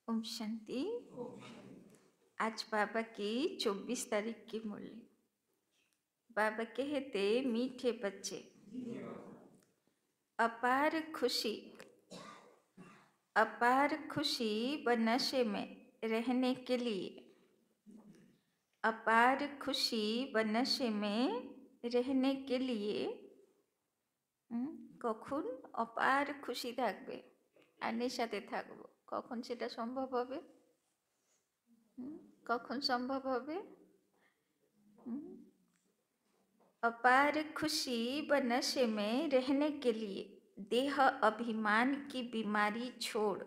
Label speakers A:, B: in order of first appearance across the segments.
A: ओम शांति। आज बाबा की 24 तारीख की मुरली। बाबा कहते, मीठे बच्चे, अपार खुशी व नशे में रहने के लिए, अपार खुशी व नशे में रहने के लिए কখন অপার খুশি থাকবে আর নেশাতে থাকবো, কখন সেটা সম্ভব হবে? কখন সম্ভব হবে? अपार खुशी व नशे में रहने के लिए देह अभिमान की बीमारी छोड़,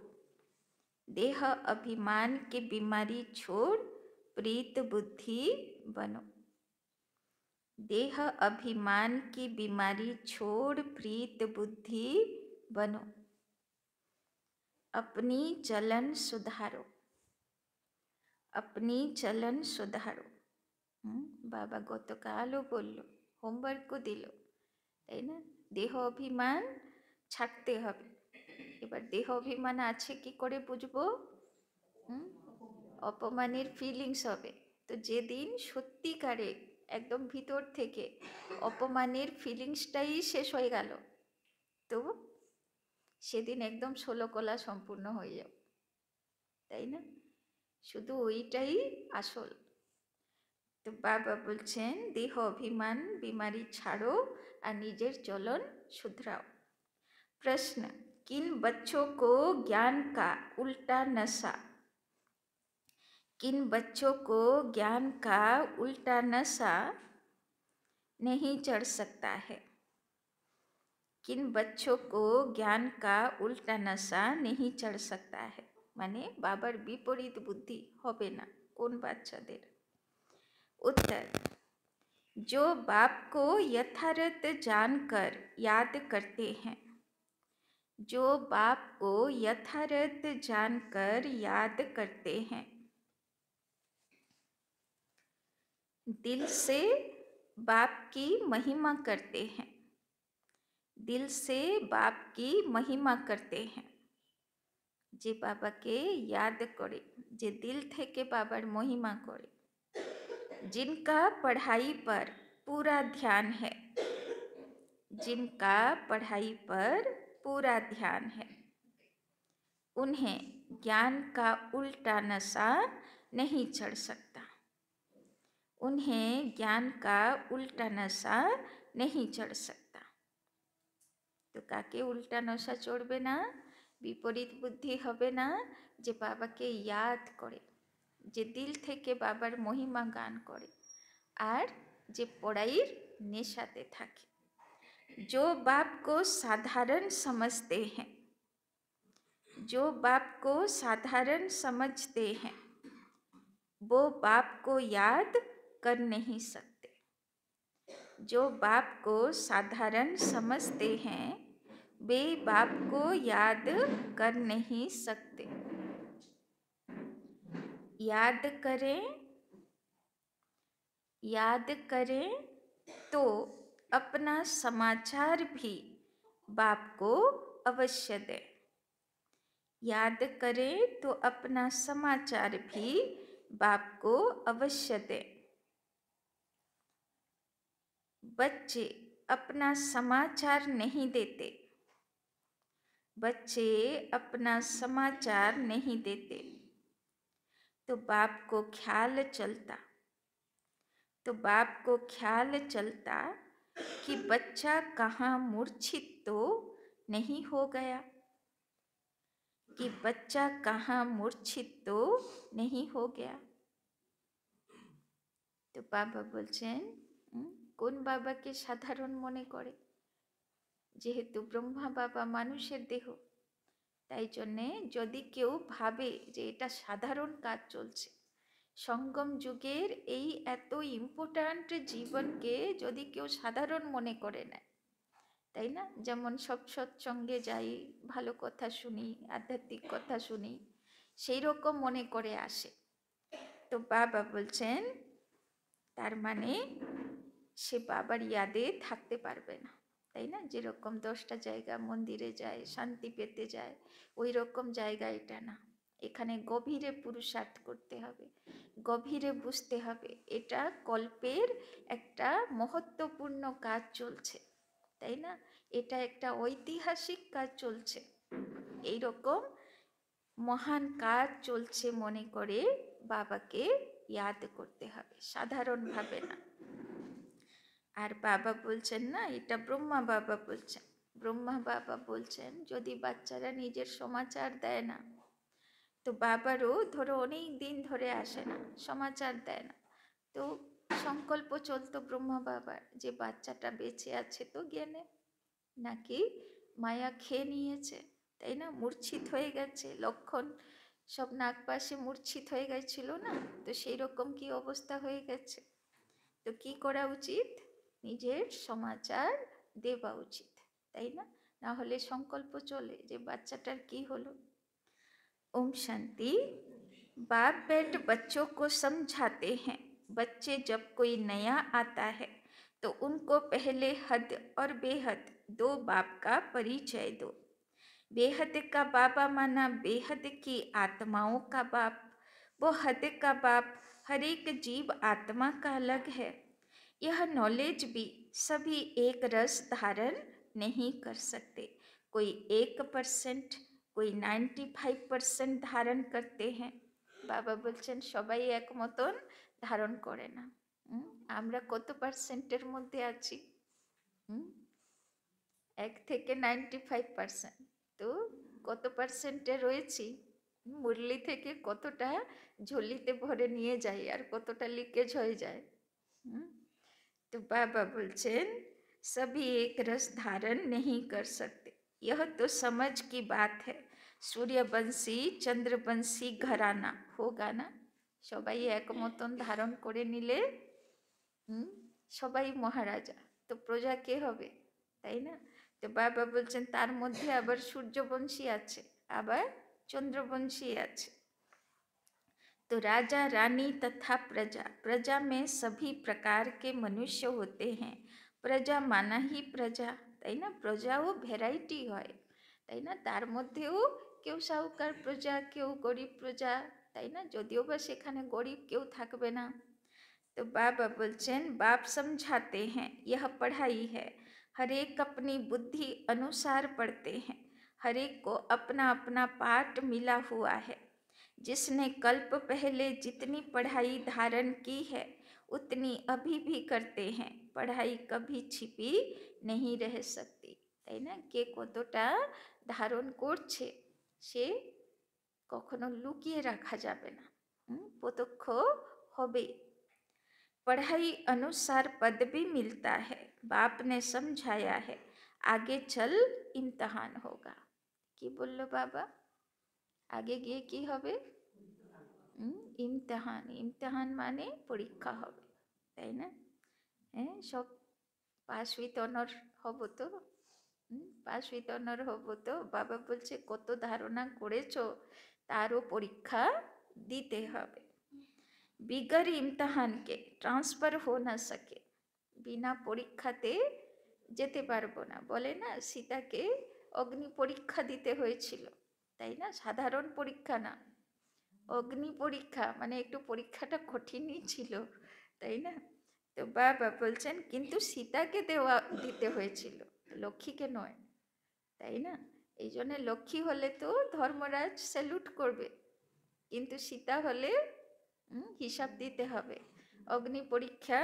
A: देह अभिमान की बीमारी छोड़ प्रीत बुद्धि बनो। देह अभिमान की बीमारी छोड़ प्रीत बुद्धि बनो। अपनी चलन सुधारो, अपनी चलन सुधारो। बाबा गतकालो बोलो, होमवर्क दिल, তাই না? দেহ অভিমান ছাড়তে হবে। এবার দেহ অভিমান আছে কি করে বুঝবো? অপমানের ফিলিংস হবে। তো যেদিন সত্যিকারে একদম ভিতর থেকে অপমানের ফিলিংসটাই শেষ হয়ে গেল, তো সেদিন একদম 16 কলা সম্পূর্ণ হয়ে যাবে, তাই না? শুধু ওইটাই আসল। तो बाबा बोलছেন, देह अभिमान बीमारी छाड़ो और निजेर चलन सुधराओ। प्रश्न, किन बच्चों को ज्ञान का उल्टा नशा, किन बच्चों को ज्ञान का उल्टा नशा नहीं चढ़ सकता है? किन बच्चों को ज्ञान का उल्टा नशा नहीं चढ़ सकता है? माने बाबार विपरीत बुद्धि होबे ना कोन बाच्चादेर? उत्तर, जो बाप को यथार्थ जानकर याद करते हैं, जो बाप को यथार्थ जानकर याद करते हैं, दिल से बाप की महिमा करते हैं, दिल से बाप की महिमा करते हैं। जे बाबा के याद करे, जे दिल थेके बाबार महिमा करे, जिनका पढ़ाई पर पूरा ध्यान है, जिनका पढ़ाई पर पूरा ध्यान है, उन्हें ज्ञान का उल्टा नशा नहीं चढ़ सकता, उन्हें ज्ञान का उल्टा नशा नहीं चढ़ सकता। तो काके उल्टा नशा चढ़बे ना? विपरीत बुद्धि होबे ना? जे बाबा के याद करे, जे दिल थेके बाबार महिमा गान करे और जे पढ़ाईर नेशाते थाके। जो बाप को साधारण समझते हैं, जो बाप को साधारण समझते हैं, वो बाप को याद कर नहीं सकते। जो बाप को साधारण समझते हैं, वे बाप को याद कर नहीं सकते। याद करें, याद करें तो अपना समाचार भी बाप को अवश्य दें। याद करें तो अपना समाचार भी बाप को अवश्य दें। बच्चे अपना समाचार नहीं देते, बच्चे अपना समाचार नहीं देते, तो बाप को ख्याल चलता, तो बाप को ख्याल चलता कि बच्चा कहाँ मूर्छित तो नहीं हो गया, कि बच्चा कहाँ मूर्छित तो नहीं हो गया। तो बाबा बोलছেন, কোন বাবাকে সাধারণ মনে করে? যেহেতু ব্রহ্মা বাবা মানুষের দেহ, তাই জন্যে যদি কেউ ভাবে যে এটা সাধারণ কাজ চলছে, সঙ্গম যুগের এই এত ইম্পর্ট্যান্ট জীবনকে যদি কেউ সাধারণ মনে করে নেয়, তাই না? যেমন সব সৎসঙ্গে যাই, ভালো কথা শুনি, আধ্যাত্মিক কথা শুনি, সেই রকম মনে করে আসে। তো বাবা বলছেন, তার মানে সে বাবার ইয়াদে থাকতে পারবে না, তাই না? যেরকম 10টা জায়গা মন্দিরে যায়, শান্তি পেতে যায়, ওই রকম জায়গা এটা না। এখানে গভীরে পুরুষার্থ করতে হবে, গভীরে বুঝতে হবে এটা কল্পের একটা মহত্বপূর্ণ কাজ চলছে, তাই না? এটা একটা ঐতিহাসিক কাজ চলছে, এইরকম মহান কাজ চলছে মনে করে বাবাকে ইয়াদ করতে হবে, সাধারণভাবে না। আর বাবা বলছেন না, এটা ব্রহ্মা বাবা বলছেন, ব্রহ্মা বাবা বলছেন যদি বাচ্চারা নিজের সমাচার দেয় না, তো বাবারও ধরো অনেক দিন ধরে আসে না, সমাচার দেয় না, তো সংকল্প চলতো ব্রহ্মা বাবার যে বাচ্চাটা বেঁচে আছে তো জ্ঞানে, নাকি মায়া খেয়ে নিয়েছে, তাই না? মূর্ছিত হয়ে গেছে, লক্ষণ সব নাগপাশে মূর্ছিত হয়ে গেছিল না, তো সেই রকম কি অবস্থা হয়ে গেছে, তো কি করা উচিত? নিজের সমাচার দেওয়া উচিত, তাই না? না হলে সংকল্প চলে যে বাচ্চাটার কি হলো। ओम शांति। बाप बेट बच्चों को समझाते हैं, बच्चे जब कोई नया आता है तो उनको पहले हद और बेहद दो बाप का परिचय दो। बेहद का बाबा माना बेहद की आत्माओं का बाप, वो हद का बाप हर एक जीव आत्मा का अलग है। यह नॉलेज भी सभी एक रस धारण नहीं कर सकते, कोई 1%, कोई 95% ধারণ করতে हैं। বাবা বলছেন সবাই এক মতন ধারণ করে না। আমরা কত পার্সেন্টের মধ্যে আছি? 1 থেকে 95%, তো কত পার্সেন্টে রয়েছি? মুরলি থেকে কতটা ঝুলিতে ভরে নিয়ে যাই আর কতটা লিকেজ হয়ে যায়। तो बाबा बोलचेन सभी एक रस धारण नहीं कर सकते, यह तो समझ की बात है। सूर्यवंशी चंद्रवंशी घराना होगा ना, সবাই এক মতন ধারণ করে নিলে সবাই মহারাজা, তো প্রজা কে হবে, তাই না? তো বাবা বলছেন তার মধ্যে আবার সূর্যবংশী আছে, আবার চন্দ্রবংশী আছে। तो राजा रानी तथा प्रजा, प्रजा में सभी प्रकार के मनुष्य होते हैं। प्रजा माना ही प्रजा, তাই না? প্রজাও ভ্যারাইটি হয়, তাই না? তার মধ্যেও কেউ সাহুকার প্রজা, কেউ গরিব প্রজা, তাই না? যদিও বা সেখানে গরিব কেউ থাকবে না। तो बाबा बोलचेन बाप समझाते हैं यह पढ़ाई है, हर एक अपनी बुद्धि अनुसार पढ़ते हैं, हर एक को अपना अपना पाठ मिला हुआ है। जिसने कल्प पहले जितनी पढ़ाई धारण की है उतनी अभी भी करते हैं, पढ़ाई कभी छिपी नहीं रह सकती, তাই না? কে কতটা ধারণ করছে সে কখনো লুকিয়ে রাখা যাবে না, প্রত্যক্ষ হবে। पढ़ाई अनुसार पद भी मिलता है, बाप ने समझाया है, आगे चल इम्तहान होगा। কি বললো বাবা? আগে গিয়ে কি হবে? ইমতেহান, ইমতেহান মানে পরীক্ষা হবে, তাই না? হ্যাঁ, সব পাস উইথ অনার হব তো, পাস উইথ অনার হব তো। বাবা বলছে কত ধারণা করেছো তারও পরীক্ষা দিতে হবে। बिगर इम्तहान के ट्रांसफर हो न सके, बिना পরীক্ষাতে যেতে পারবো না। বলে না সীতাকে অগ্নি পরীক্ষা দিতে হয়েছিল, তাই না? সাধারণ পরীক্ষা না, অগ্নি পরীক্ষা, মানে একটু পরীক্ষাটা কঠিনই ছিল, তাই না? তো বাবা বলছেন কিন্তু সীতাকে দিতে হয়েছিল, লক্ষ্মীকে নয়, তাই না? এই জন্য লক্ষ্মী হলে তো ধর্মরাজ স্যালুট করবে, কিন্তু সীতা হলে হিসাব দিতে হবে। অগ্নি পরীক্ষা,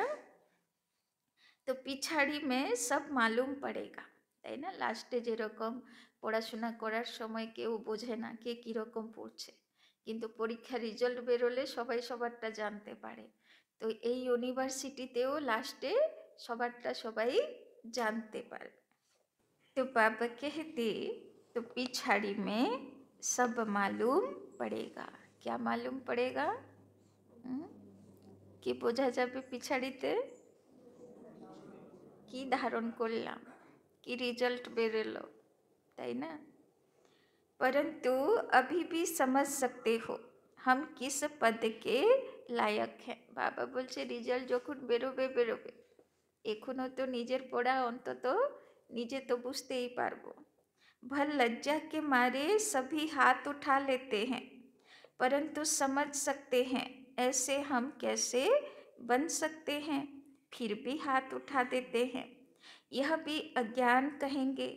A: তো পিছাড়ি মে সব মালুম পড়েগা, তাই না? লাস্টে যেরকম পড়াশোনা করার সময় কেউ বোঝে না কে কীরকম পড়ছে, কিন্তু পরীক্ষা রেজাল্ট বেরোলে সবাই সবারটা জানতে পারে। তো এই ইউনিভার্সিটিতেও লাস্টে সবারটা সবাই জানতে পারে। তো বাবা कहते तो पिछाड़ी में सब मालूम पड़ेगा, क्या मालूम पड़ेगा? কি বোঝা যাবে পিছাড়িতে? কি ধারণ করলাম, কি রেজাল্ট বেরোলো, তাই না? परंतु अभी भी समझ सकते हो हम किस पद के लायक हैं। বাবা বলছে রেজাল্ট যখন বেরোবে বেরোবে, এখনো তো নিজের পড়া অন্তত নিজে তো বুঝতেই পারবো। भल लज्जा के मारे सभी हाथ उठा लेते हैं, परंतु समझ सकते हैं ऐसे हम कैसे बन सकते हैं, फिर भी हाथ उठा देते हैं। यह भी अज्ञान कहेंगे।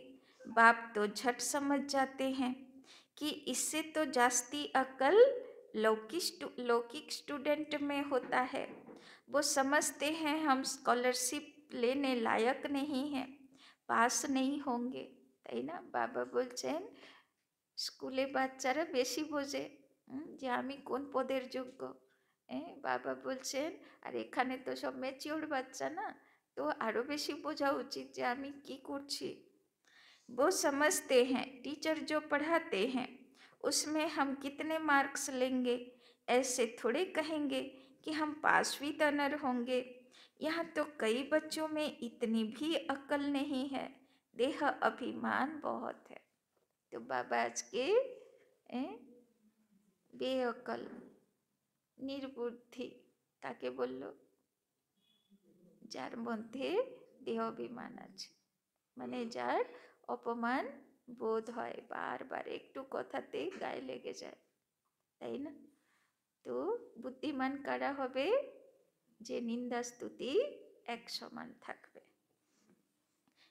A: बाप तो झट समझ जाते हैं कि इससे तो जास्ती अकल लौकिक स्टूडेंट में होता है। वो समझते हैं हम स्कॉलरशिप लेने लायक नहीं हैं, पास नहीं होंगे, তাই না? বাবা বলছেন স্কুলে বাচ্চারা বেশি বোঝে যে আমি কোন পদের যোগ্য। বাবা বলছেন আর এখানে তো সব ম্যাচিওর বাচ্চা না, তো আরও বেশি বোঝা উচিত যে আমি কি করছি। वो समझते हैं टीचर जो पढ़ाते हैं उसमें हम कितने मार्क्स लेंगे, ऐसे थोड़े कहेंगे कि हम पास भी तनर होंगे। यहाँ तो कई बच्चों में इतनी भी अक्ल नहीं है, देह अभिमान बहुत है। तो बाबा आज के बेअकल निर्बुद्धि काके बोललो, जार मध्य देह अभिमान आछे, माने जार अपमान बोध है, बार बार एकटू कथाते गाये लेगे जाए, ताई ना? तो बुद्धिमान कारा होबे जे निंदा स्तुति एक समान थाकबे।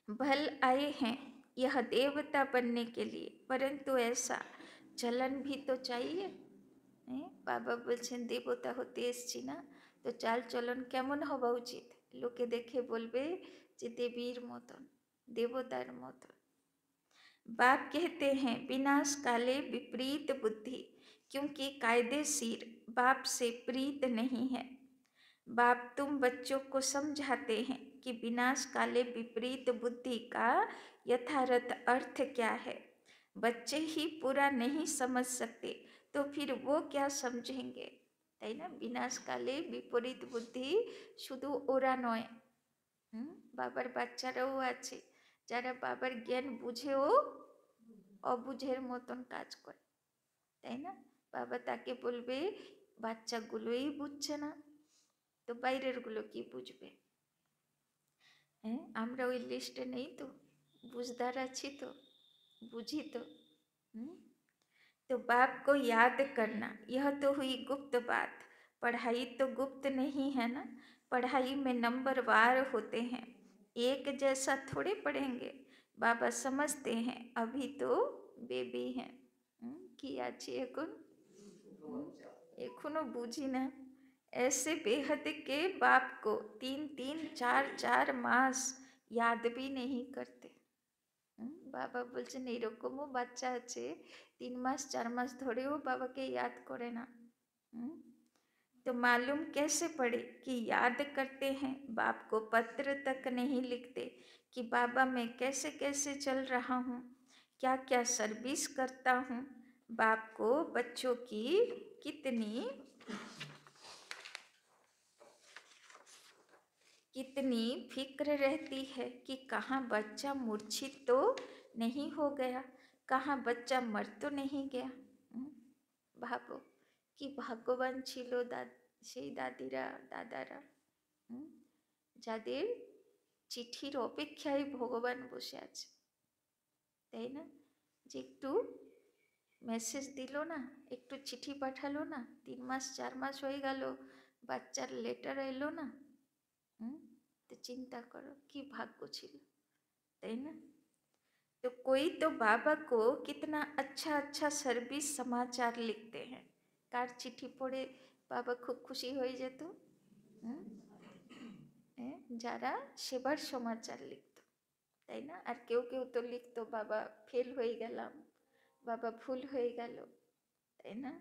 A: भल आए हैं यह देवता बनने के लिए, परंतु ऐसा चलन भी तो चाहिए। बाबा बोलছেন देवता होते एসছি ना, तो चाल चलन केमन हवा उचित, लोके देखे बोलबे जे देवीर मतन, देवतार मतन। बाप कहते हैं विनाश काले विपरीत बुद्धि, क्योंकि कायदेशीर बाप से प्रीत नहीं है। बाप तुम बच्चों को समझाते हैं कि विनाश काले विपरीत बुद्धि का यथार्थ अर्थ क्या है। बच्चे ही पूरा नहीं समझ सकते तो फिर वो क्या समझेंगे, ताई ना? विनाश काले विपरीत बुद्धि शुधु ओरा नय, बाबार बाच्चाराओ आछे যারা বাবার জ্ঞান বুঝেও অবুঝের মতন কাজ করে, তাই না? বাবা তাকে বলবে বাচ্চাগুলোই বুঝছে না, তো বাইরের গুলো কি বুঝবে? আমরা ওই লিস্টে নেই তো, বুঝদার আছি তো, बुझी तो बाप को याद करना, यह तो हुई गुप्त बात। पढ़ाई तो गुप्त नहीं है ना, पढ़ाई में नंबर वार होते हैं, एक जैसा थोड़े पढ़ेंगे। बाबा समझते हैं अभी तो बेबी हैं, कि आछी एखोनो बुझी ना। ऐसे बेहद के बाप को 3-3, 4-4 मास याद भी नहीं करते। बाबा बोलছেন এইরকমও বাচ্চা আছে 3 मास 4 मास ধরেও বাবাকে याद करे ना। तो मालूम कैसे पड़े कि याद करते हैं, बाप को पत्र तक नहीं लिखते कि बाबा मैं कैसे कैसे चल रहा हूँ, क्या क्या सर्विस करता हूँ। बाप को बच्चों की कितनी फिक्र रहती है कि कहाँ बच्चा मूर्छित तो नहीं हो गया, कहाँ बच्चा मर तो नहीं गया। भाबो कि भाग्यवान छिलो সেই দাদিরা দাদারা, যাদের চিঠির অপেক্ষায় ভগবান বসে আছে, তাই না? যে একটু মেসেজ দিল না, একটু চিঠি পাঠালো না, 3 मास 4 मास হয়ে গেল, বাচ্চার লেটার এলো না, तो चिंता करो कि भाग्य छिलो, ताई ना? तो कोई तो बाबा को कितना अच्छा अच्छा सर्विस समाचार लिखते हैं। कार चिठी पढ़े बाबा खूब खुशी हो जेत, যারা সেবার সমাচার লিখত, তাই না? আর কেউ কেউ তো লিখতো বাবা ফেল হয়ে গেলাম, बाबा भूल हो गल, है ना?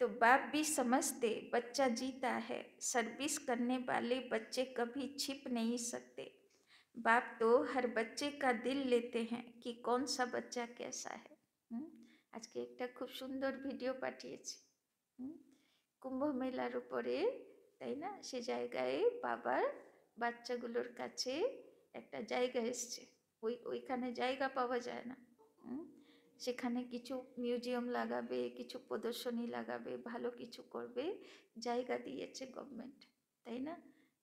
A: तो बाप भी समझते बच्चा जीता है, सर्विस करने वाले बच्चे कभी छिप नहीं सकते। बाप तो हर बच्चे का दिल लेते हैं कि कौन सा बच्चा कैसा है। आज के एक खूब सुंदर भिडियो पाठिয়েছি कुम्भ मेलार उपरे, তাই না? সে জায়গায় বাবার বাচ্চাগুলোর কাছে একটা জায়গা এসছে, ওইখানে জায়গা পাওয়া যায় না, সেখানে কিছু মিউজিয়াম লাগাবে, কিছু প্রদর্শনী লাগাবে, ভালো কিছু করবে, জায়গা দিয়েছে গভর্নমেন্ট, তাই না?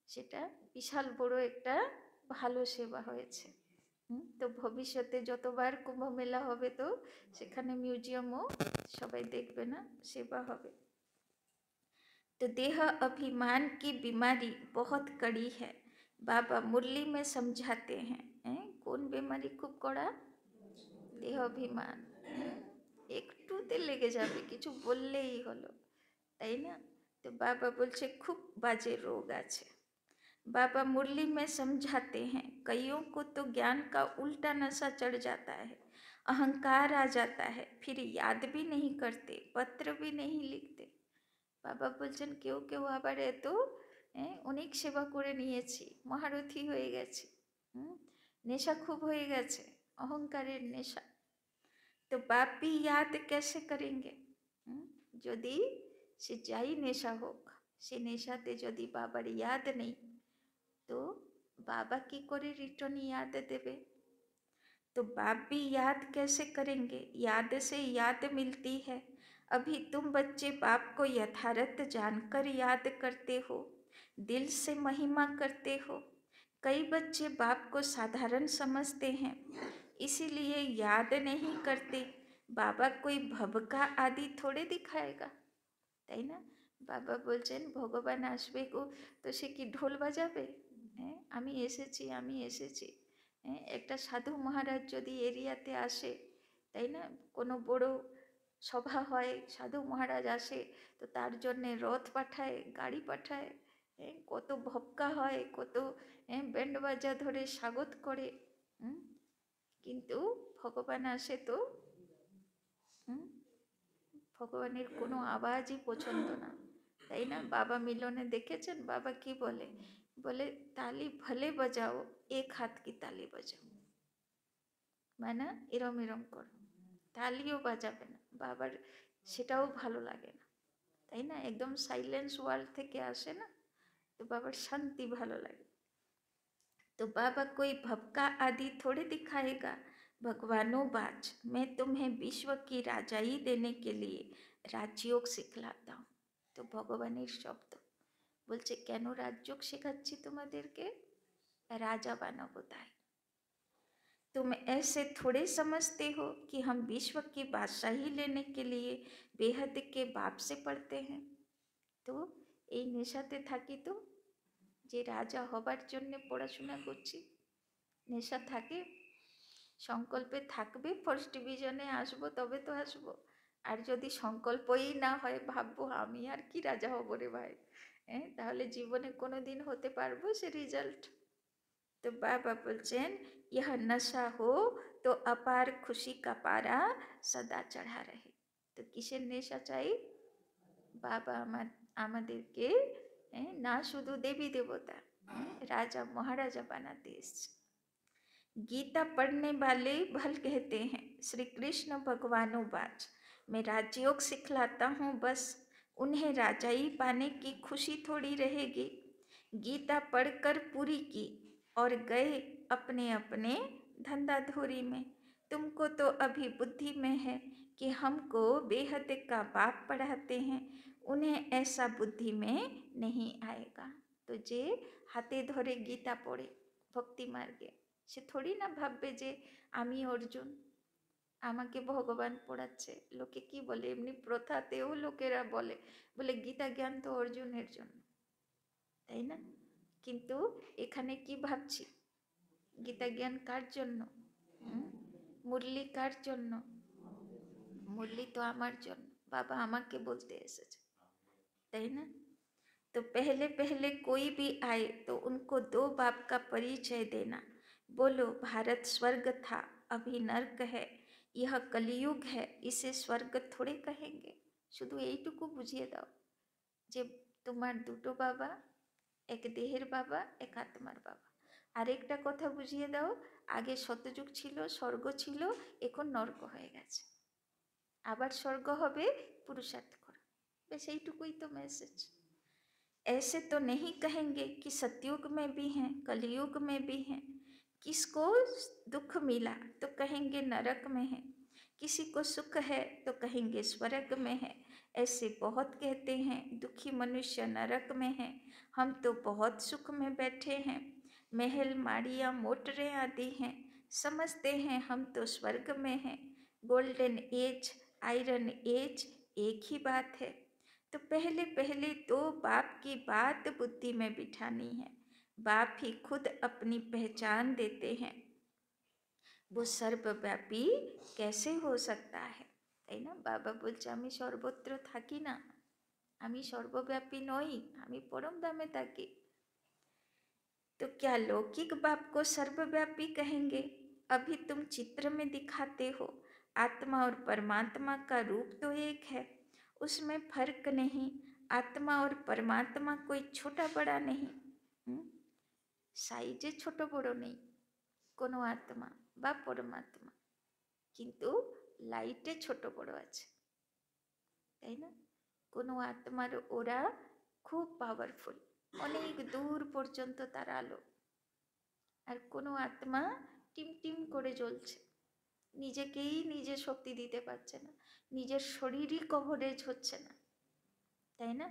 A: সেটা বিশাল বড় একটা ভালো সেবা হয়েছে। তো ভবিষ্যতে যতবার কুম্ভ মেলা হবে তো সেখানে মিউজিয়ামও সবাই দেখবে না, সেবা হবে। तो देह अभिमान की बीमारी बहुत कड़ी है, बाबा मुरली में समझाते हैं। कौन बीमारी खूब कड़ा? देह अभिमान। একটুতে লেগে যাবে, কিছু বললেই হলো, তাই না? তো বাবা বলছে খুব বাজে রোগ আছে। बाबा मुरली में समझाते हैं, कईयों को तो ज्ञान का उल्टा नशा चढ़ जाता है, अहंकार आ जाता है, फिर याद भी नहीं करते, पत्र भी नहीं लिखते। বাবা বলছেন কেউ কেউ আবার এত অনেক সেবা করে নিয়েছি, মহারথী হয়ে গেছি, নেশা খুব হয়ে গেছে, অহংকারের নেশা। তো বাপ भी याद कैसे करेंगे? যদি সে যাই নেশা হোক, সে নেশাতে যদি বাবার ইয়াদ নেই तो बाबा की करे रिटर्न याद देवे? तो बाप भी याद कैसे करेंगे? याद से याद मिलती है। अभी तुम बच्चे बाप को यथार्थ जानकर याद करते हो, दिल से महिमा करते हो। कई बच्चे बाप को साधारण समझते हैं, इसीलिए याद नहीं करते। बाबा कोई भबका आदि थोड़े दिखाएगा, তাই না? বাবা বলছেন ভগবান আসবে গো, তো সে কি ঢোল বাজাবে? আমি এসেছি, আমি এসেছি। একটা সাধু মহারাজ যদি এরিয়াতে আসে, তাই না, কোনো বড় সভা হয়, সাধু মহারাজ আসে, তো তার জন্যে রথ পাঠায়, গাড়ি পাঠায়, কত ভক্কা হয়, কত ব্যান্ড বাজা ধরে স্বাগত করে। কিন্তু ভগবান আসে তো ভগবানের কোনো আওয়াজই পছন্দ না, তাই না? বাবা মিলনে দেখেছেন বাবা কি বলে? বলে তালি ভলে বাজাও, এক হাত কি তালি বাজাও, মানে এরম এরম করো, তালিও বাজাবে না, বাবার সেটাও ভালো লাগে না, তাই না? একদম সাইলেন্স ওয়ার্ল্ড থেকে আসে না, তো বাবার শান্তি ভালো লাগে। तो बाबा कोई भपका आदि थोड़े दिखाएगा। भगवानो बाज, मैं तुम्हें विश्व की राजाई देने के लिए राजयोग सिखलाता हूँ। तो ভগবানের শব্দ বলছে কেন রাজযোগ শেখাচ্ছি তোমাদেরকে? রাজা বানাবো তাই। तुम ऐसे थोड़े समझते हो कि हम विश्व की बादशाही लेने के लिए बेहद के बाप से पढ़ते हैं। तो এই নেশাতে থাকি তো, যে রাজা হবার জন্যে পড়াশোনা করছি, নেশা থাকে, সংকল্পে থাকবে ফার্স্ট ডিভিশনে আসবো তবে তো আসবো, আর যদি সংকল্পই না হয়, ভাববো আমি আর কি রাজা হব রে ভাই, তাহলে জীবনে কোনো দিন হতে পারবো সে রেজাল্ট? तो बाबा बोलছেন यह नशा हो तो अपार खुशी का पारा सदा चढ़ा रहे। তো কিসের নেশা চাই? বাবা আমাদেরকে না শুধু দেবী দেবতা, রাজা মহারাজা বানাতে এসছে। गीता पढ़ने वाले भल कहते हैं, श्री कृष्ण भगवानो बाज, मैं राजयोग सिखलाता हूँ बस, उन्हें राजाई पाने की खुशी थोड़ी रहेगी। गीता पढ़कर पूरी की और गए अपने अपने धंधाधोरी में। तुमको तो अभी बुद्धि में है कि हमको बेहद का बाप पढ़ाते हैं, उन्हें ऐसा बुद्धि में नहीं आएगा। तो जे हाथे धरे गीता पढ़े भक्ति मार्गे, সে থোড়ি না ভাববে যে আমি অর্জুন, আমাকে ভগবান পড়াচ্ছে। লোকে কি বলে, এমনি প্রথাতেও লোকেরা বলে, বলে গীতা জ্ঞান তো অর্জুনের জন্য, তাই না? কিন্তু এখানে কি ভাবছি, গীতা জ্ঞান কার জন্য? মুরলি কার জন্য? মুরলি তো আমার জন্য, বাবা আমাকে বলতে এসেছে, তাই না? तो पहले पहले कोई भी आए तो उनको दो बाप का परिचय देना। बोलो भारत स्वर्ग था, अभी नर्क है, यह कलियुग है, इसे स्वर्ग थोड़े कहेंगे। শুধু এইটুকু বুঝিয়ে দাও যে তোমার দুটো বাবা, এক দেহের বাবা, এক আত্মার বাবা। আরেকটা কথা বুঝিয়ে দাও, আগে শতযুগ ছিল, স্বর্গ ছিল, এখন নরক হয়ে গেছে, আবার স্বর্গ হবে, পুরুষার্থ করো। বেশ এইটুকুই তো মেসেজ। ऐसे तो नहीं कहेंगे कि सतयुग में भी हैं, कलयुग में भी हैं। किसको दुख मिला तो कहेंगे नरक में है, किसी को सुख है तो कहेंगे स्वर्ग में है। ऐसे बहुत कहते हैं दुखी मनुष्य नरक में है, हम तो बहुत सुख में बैठे हैं, महल माड़ियाँ मोटरें आदि हैं, समझते हैं हम तो स्वर्ग में हैं। गोल्डन एज, आयरन एज एक ही बात है। तो पहले पहले तो बाप की बात बुद्धि में बिठानी है। बाप ही खुद अपनी पहचान देते हैं। वो सर्वव्यापी कैसे हो सकता है, তাই না? বাবা বলছে আমি সর্বত্র থাকি না, আমি সর্বব্যাপী নই, আমি পরম ধামে থাকি। तो क्या लौकिक बाप को सर्वव्यापी कहेंगे? अभी तुम चित्र में दिखाते हो, आत्मा और परमात्मा का रूप तो एक है, उसमें फर्क नहीं। आत्मा और परमात्मा कोई छोटा बड़ा नहीं, साइजे छोटो बड़ो नहीं कोनो आत्मा बा परमात्मा, किन्तु लाइटे छोटो बड़ो आछे, ताई ना? कोनो आत्मार ओरा खूब पावरफुल, अनेक दूर पर्यन्त तार आलो, और कोनो आत्मा टिम टिम करे ज्वलछे, निजेकेई निजे शक्ति दिते पारछे ना, निजेर शरीरई कवरेज होच्छे ना, ताई ना?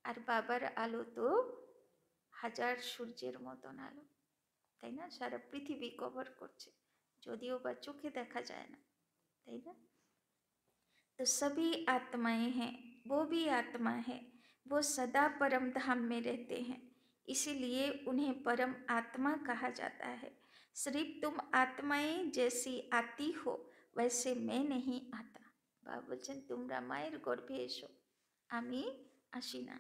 A: और बाबार आलो तो हजार सूर्येर मतन आलो, ताई ना? सारा पृथिवी कवर करछे, यदिओ बा चोखे देखा जाए ना, ताई ना? तो सभी आत्माएं हैं, वो भी आत्मा है, वो सदा परम धाम में रहते हैं, इसीलिए उन्हें परम आत्मा कहा जाता है। सिर्फ तुम आत्माएं जैसी आती हो वैसे मैं नहीं आता। बाबा बोलছেন তোমরা মায়ের গর্ভে এসো, আমি আসি না।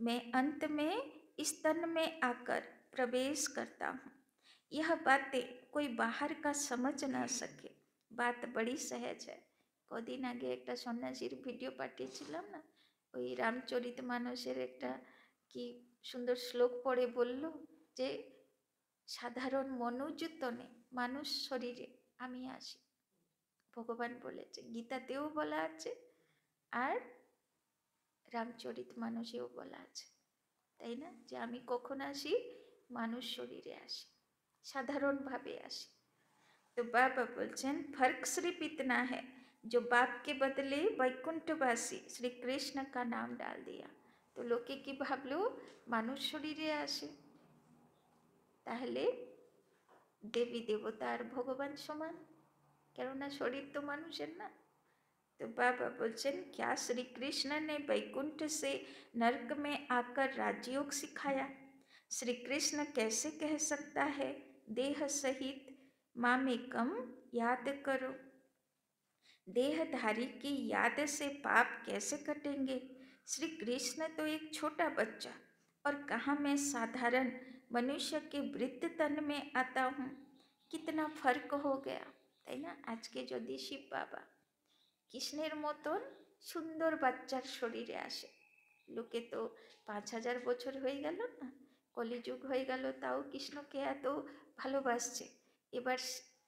A: मैं अंत में इस तन में आकर प्रवेश करता हूँ। यह बातें कोई बाहर का समझ ना सके, बात बड़ी सहज है। कदिन आगे एक सन्यासीर भिडियो पाठिয়েছিলাম ना, ওই রামচরিত মানসের একটা কি সুন্দর শ্লোক পড়ে বলল যে সাধারণ মনুষ্য তনে মানুষ শরীরে আমি আসি। ভগবান বলেছে, গীতাতেও বলা আছে আর রামচরিত মানসেও বলা আছে, তাই না? যে আমি কখন আসি? মানুষ শরীরে আসি, সাধারণভাবে আসি। तो बाबा बोलছেন फर्क सिर्फ इतना है, जो बाप के बदले वैकुंठवासी श्री कृष्ण का नाम डाल दिया। तो लोके की भाबलो मानुष शरीरे आसे, ताहले देवी देवता और भगवान समान, केनना शरीर तो मानुषेर ना। तो बाबा बोलছেন क्या श्री कृष्ण ने वैकुंठ से नरक में आकर राजयोग सिखाया? श्री कृष्ण कैसे कह सकता है देह सहित मामेकम याद करो? देहधारी की याद से पाप कैसे कटेंगे? श्री कृष्ण तो एक छोटा बच्चा, और कहाँ मैं साधारण मनुष्य के वृत्त तन में आता हूँ। कितना फर्क हो गया, ताई ना? आज के यदि शिव बाबा कृष्णेर मतन सुंदर बाच्चार शरीरे आसे, लोके तो 5000 बछर हये गेल ना, कलिजुग हये गेल, ताओ कृष्णके एत भालोबासছে। एबार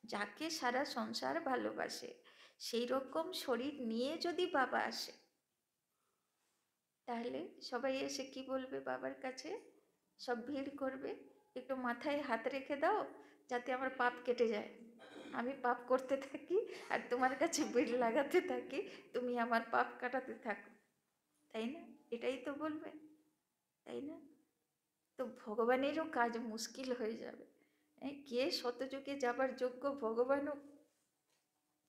A: যাকে সারা সংসার ভালোবাসে সেই রকম শরীর নিয়ে যদি বাবা আসে, তাহলে সবাই এসে কি বলবে বাবার কাছে? সব ভিড় করবে, একটু মাথায় হাত রেখে দাও যাতে আমার পাপ কেটে যায়, আমি পাপ করতে থাকি আর তোমার কাছে ভিড় লাগাতে থাকি, তুমি আমার পাপ কাটাতে থাকো, তাই না? এটাই তো বলবে, তাই না? তো ভগবানেরও কাজ মুশকিল হয়ে যাবে। কে শতযুগে যাবার যোগ্য ভগবানও,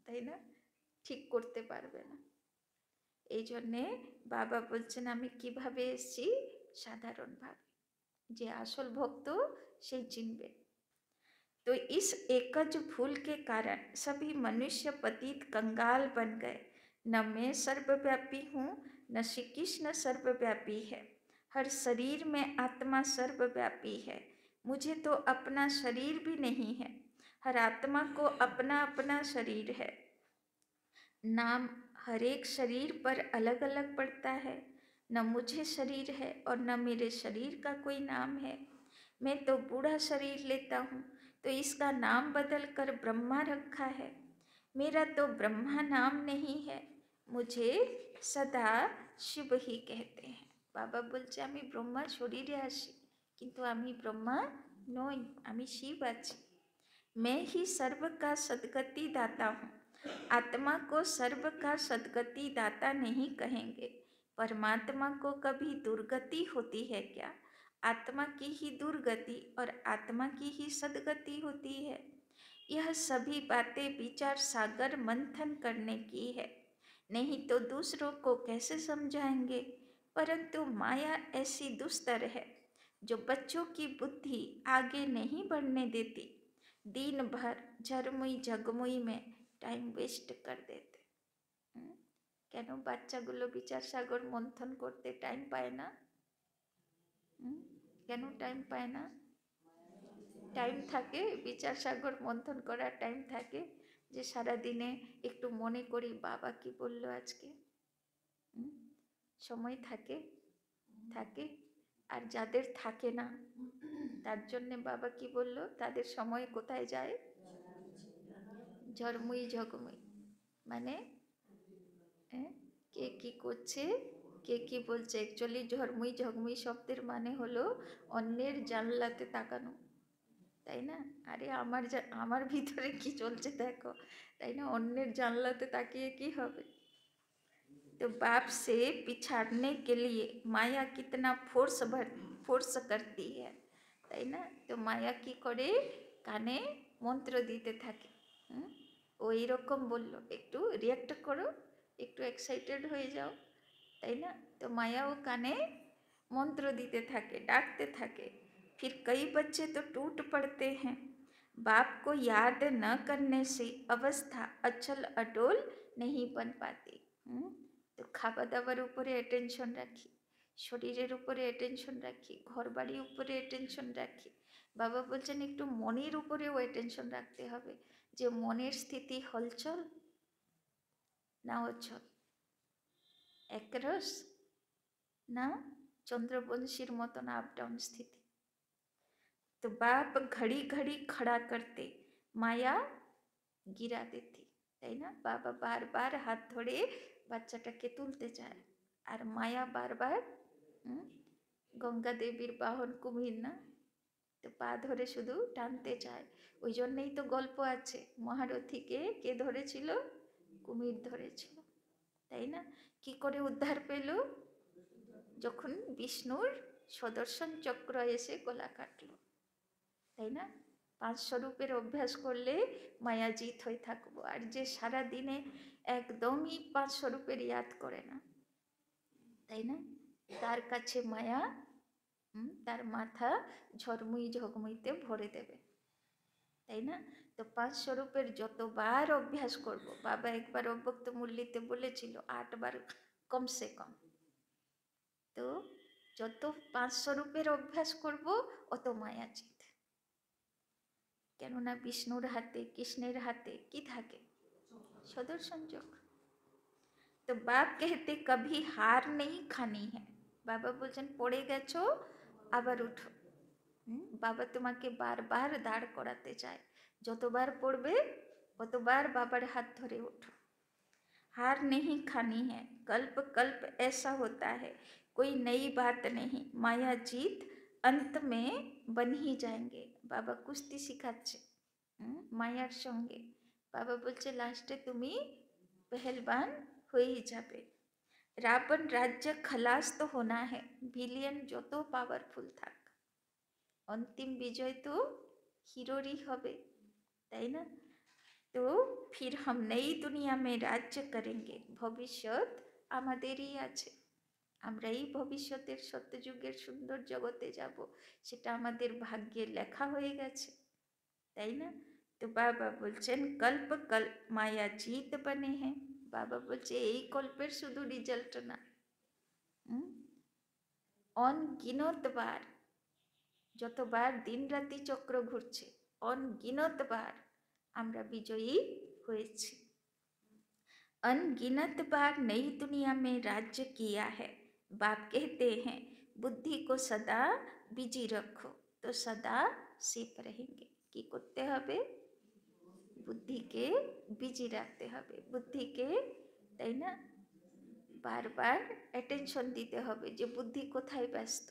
A: তাই না, ঠিক করতে পারবে না। এই জন্যে বাবা বলছেন আমি কিভাবে এসেছি? সাধারণভাবে, যে আসল ভক্ত সেই চিনবে। तो इस एकज भूल के कारण सभी मनुष्य पतित कंगाल बन गए। न मैं सर्वव्यापी हूँ, न श्री कृष्ण सर्वव्यापी है। हर शरीर में आत्मा सर्वव्यापी है। मुझे तो अपना शरीर भी नहीं है, हर आत्मा को अपना अपना शरीर है। नाम हर एक शरीर पर अलग अलग पड़ता है। न मुझे शरीर है और न मेरे शरीर का कोई नाम है। मैं तो बूढ़ा शरीर लेता हूँ तो इसका नाम बदल कर ब्रह्मा रखा है। मेरा तो ब्रह्मा नाम नहीं है, मुझे सदा शिव ही कहते हैं। बाबा बोलছে আমি ब्रह्मा शरीरे आसि, किन्तु आमी ब्रह्मा नई, आमी शिव आछि। मैं ही सर्व का सद्गति दाता हूँ। आत्मा को सर्व का सद्गति दाता नहीं कहेंगे। परमात्मा को कभी दुर्गति होती है क्या? आत्मा की ही दुर्गति और आत्मा की ही सद्गति होती है। यह सभी बातें विचार सागर मंथन करने की है, नहीं तो दूसरों को कैसे समझाएंगे। परंतु माया ऐसी दुस्तर है जो बच्चों की बुद्धि आगे नहीं बढ़ने देती, दिन भर झरमुई झगमुई में टाइम वेस्ट कर देते। কেন বাচ্চাগুলো বিচার সাগর মন্থন করতে টাইম পায় না? কেন টাইম পায় না? টাইম থাকে, বিচার সাগর মন্থন করার টাইম থাকে, যে সারা দিনে একটু মনে করি বাবা কি বললো আজকে। সময় থাকে থাকে আর যাদের থাকে না তার জন্যে বাবা কি বললো, তাদের সময় কোথায় যায়? ঝড়মুই ঝগমুই। মানে কে কি করছে, কে কি বলছে। অ্যাকচুয়ালি ঝড়মুই ঝগমুই শব্দের মানে হলো অন্যের জানলাতে তাকানো, তাই না? আরে আমার ভিতরে কি চলছে দেখো, তাই না? অন্যের জানলাতে তাকিয়ে কি হবে। तो बाप से पिछाड़ने के लिए माया कितना फोर्स करती है, তাই না? তো মায়া কি করে, কানে মন্ত্র দিতে থাকে। ও এইরকম বললো, একটু রিয়াক্ট করো, একটু এক্সাইটেড হয়ে যাও, তাই না? তো মায়াও কানে मंत्र दीते थाके, डांटते थाके। फिर कई बच्चे तो टूट पड़ते हैं। बाप को याद न करने से अवस्था अचल अडोल नहीं बन पाती। तो खावा दावार उपरे अटेंशन राखी, शरीरेर उपरे अटेंशन राखी, घर बाड़िर उपरे अटेंशन राखी। बाबा बोलছেন একটু মনের উপরেও अटेंशन রাখতে হবে, যে মনের স্থিতি হলচল না অচল, একরস ना चंद्रवंशीर मतन अप डाउन स्थिति। तो बाप घड़ी घड़ी खड़ा करते, माया गिरा देती, ताई ना? बाबा बार बार हाथ धरे बाच्चाटाके तुलते चाय, और माया बार बार गंगा देवीर बाहन कुमिर ना, तो पा धरे शुधु टानते चाय। ओई जन्यई तो गल्प आछे, महारथीके के धरेछिलो? कुमिर धरेछिलो, ताई ना? कि करे उद्धार पेलो? যখন বিষ্ণুর সদর্শন চক্র এসে গলা কাটলো, তাই না? 500 রূপের অভ্যাস করলে মায়াজিত হয়ে থাকবো। আর যে সারা দিনে একদমই 500 রূপের ইয়াদ করে না, তাই না? তার কাছে মায়া তার মাথা ঝরমুই ঝগমুইতে ভরে দেবে, তাই না? তো 500 রূপের যতবার অভ্যাস করব, বাবা একবার অব্যক্ত মুরলিতে বলেছিল 8 বার কমসে কম। তো যত 500 রূপের অভ্যাস করব অত মায়াজিত। কেননা বিষ্ণুর হাতে কৃষ্ণের হাতে কি থাকে? সদর্শন চক্র। তো বাপ कहते कभी हार नहीं खानी है। বাবা বলছেন পড়ে গেছো আবার উঠো। বাবা তোমাকে বারবার দাঁড় করাতে চায়, যতবার পড়বে ততবার বাবার হাত ধরে ওঠো। हार नहीं खानी है, कल्प कल्प ऐसा होता है, कोई नई बात नहीं, माया जीत अंत में बन ही जाएंगे। बाबा कुश्ती শিখাচ্ছে মায়ার সঙ্গে। বাবা বলছে লাস্টে তুমি पहलवान হয়েই যাবে। রাবণ রাজ্য খালাস তো होना है, ভিলিয়ান যত পাওয়ারফুল থাক, অন্তিম বিজয় তো হিরোরই হবে, তাই না? तो फिर हम नई दुनिया में राज्य करेंगे, भविष्यत आमादेरই আছে, আমরাই ভবিষ্যতের সত্যযুগের সুন্দর জগতে যাব, সেটা আমাদের ভাগ্যে লেখা হয়ে গেছে, তাই না? তো বাবা বলছেন কল্প কল্প মায়া জিত বনে হ্যাঁ। বাবা বলছে এই কল্পের শুধু রিজাল্ট না, অনগিনত বার, যতবার দিন রাতি চক্র ঘুরছে অনগিনত বার আমরা বিজয়ী হয়েছি। अनगिनत बार नई दुनिया में राज्य किया है। बाप कहते हैं बुद्धि को सदा बिजी रखो तो सदा सेफ रहेंगे। কি করতে হবে? বুদ্ধিকে বিজি রাখতে হবে, বুদ্ধিকে, তাই না? বারবার অ্যাটেনশন দিতে হবে যে বুদ্ধি কোথায় ব্যস্ত।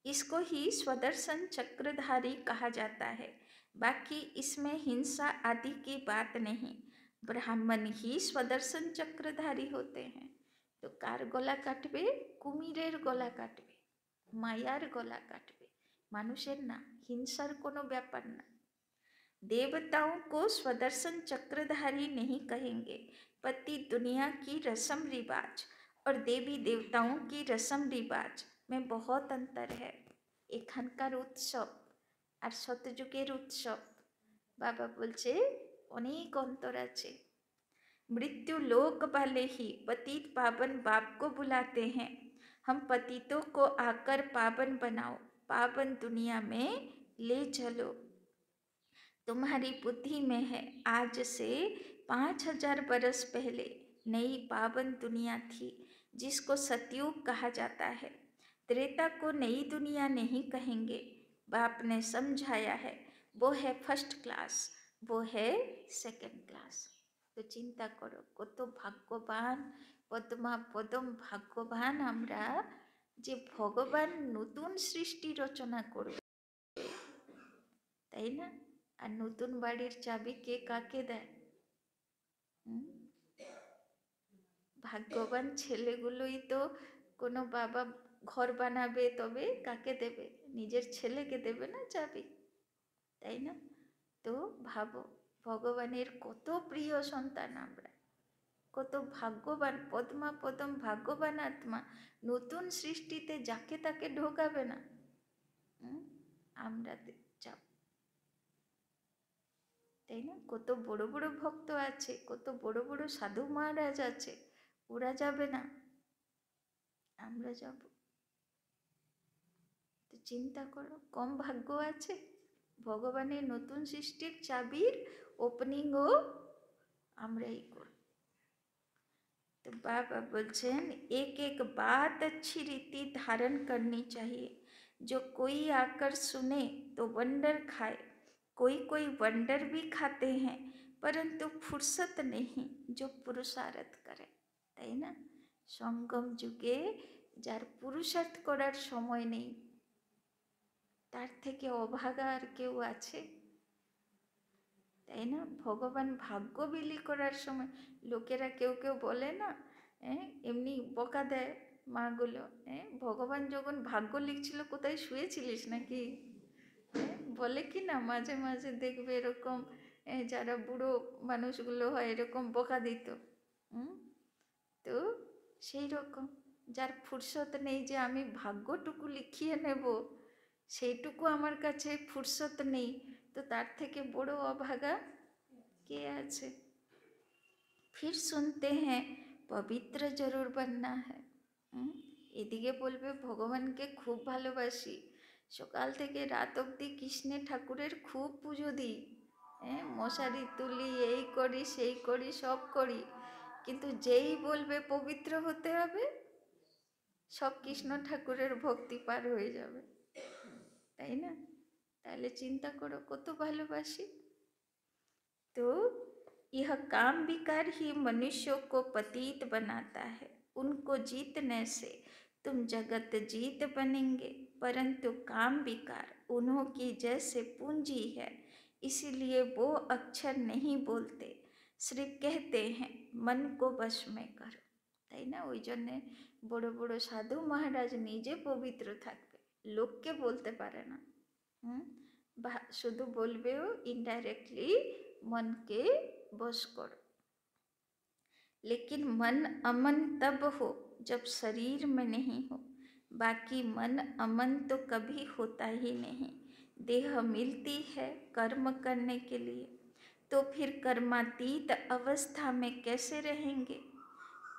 A: इसको ही स्वदर्शन चक्रधारी कहा जाता है, बाकी इसमें हिंसा आदि की बात नहीं। ब्राह्मण ही स्वदर्शन चक्रधारी होते हैं। तो कार गला काटबे? कुमिरेर गला काटबे, मायार गला काटबे, मानुषेर ना। हिंसार कोनो ব্যাপার না। देवताओं को स्वदर्शन चक्रधारी नहीं कहेंगे। पति दुनिया की रस्म रिवाज और देवी देवताओं की रस्म रिवाज में बहुत अंतर है। এখানকার উৎসব আর শতযুগের উৎসব বাবা বলছে অনেক অন্তর আছে। मृत्यु लोक वाले ही पतित पावन बाप को बुलाते हैं। हम पतितों को आकर पावन बनाओ, पावन दुनिया में ले चलो। तुम्हारी बुद्धि में है, आज से 5000 बरस पहले नई पावन दुनिया थी जिसको सतयुग कहा जाता है। त्रेता को नई दुनिया नहीं कहेंगे, बाप ने समझाया है। वो है फर्स्ट क्लास, वो है सेकंड क्लास। तो चिंता करो কত ভাগ্যবান পদ্মা পদম ভাগ্যবান আমরা যে ভগবান নতুন সৃষ্টি রচনা করবে, তাই না? আর নতুন বাড়ির চাবি কে কাকে দেয়? ভাগ্যবান ছেলেগুলোই তো কোনো বাবা ঘর বানাবে তবে কাকে দেবে? নিজের ছেলেকে দেবে না চাবি, তাই না? তো ভাবো ভগবানের কত প্রিয় সন্তান আমরা, কত ভাগ্যবান পদ্মা পদম ভাগ্যবান আত্মা নতুন সৃষ্টিতে যাকে তাকে ঢোকাবে না। আমরা যাব, তাই না? কত বড় বড় ভক্ত আছে, কত বড় বড় সাধু মহারাজ আছে, ওরা যাবে না, আমরা যাব। তো চিন্তা করো কম ভাগ্য আছে? ভগবানের নতুন সৃষ্টির চাবির ওপেনিংও আমরাই করব। तो बाबा बोलते हैं एक एक बात अच्छी रीति धारण करनी चाहिए। जो कोई आकर सुने तो वंडर खाए। कोई कोई वंडर भी खाते हैं परंतु फुर्सत नहीं जो पुरुषार्थ करे, তাই না? সঙ্গম যুগে যার পুরুষার্থ করার সময় নেই তার থেকে অভাগা আর কেউ আছে? তাই না? ভগবান ভাগ্য বিলি করার সময় লোকেরা কেউ কেউ বলে না, এমনি বকা দেয় মাগুলো, ভগবান যখন ভাগ্য লিখছিল কোথায় শুয়েছিলিস নাকি? বলে কি না মাঝে মাঝে দেখবে এরকম যারা বুড়ো মানুষগুলো হয় এরকম বকা দিত। তো সেই রকম যার ফুরসত নেই যে আমি ভাগ্যটুকু লিখিয়ে নেব, সেইটুকু আমার কাছে ফুরসত নেই, তো তার থেকে বড় অভাগা কে আছে? फिर सुनते हैं পবিত্র জরুর बनना है। এদিকে বলবে ভগবানকে খুব ভালোবাসি, সকাল থেকে রাত অবধি কৃষ্ণের ঠাকুরের খুব পুজো দিই, মশারি তুলি, এই করি সেই করি সব করি, কিন্তু যেই বলবে পবিত্র হতে হবে সব কৃষ্ণ ঠাকুরের ভক্তি পার হয়ে যাবে, তাই না? তাহলে চিন্তা করো কত ভালোবাসি। तो यह काम विकार ही मनुष्यों को पतित बनाता है। उनको जीतने से तुम जगत जीत बनेंगे, परंतु काम विकार उन्हों की जैसे पूंजी है, इसीलिए वो अक्षर नहीं बोलते, सिर्फ कहते हैं मन को वश में करो, তাই না? ওই জন্যে বড় বড় সাধু মহারাজ নিজে পবিত্র থাকবে, লোককে বলতে পারে না। শুধু বলবেও ইনডাইরেক্টলি मन के बस करो। लेकिन मन अमन तब हो जब शरीर में नहीं हो, बाकी मन अमन तो कभी होता ही नहीं। देह मिलती है कर्म करने के लिए, तो फिर कर्मातीत अवस्था में कैसे रहेंगे?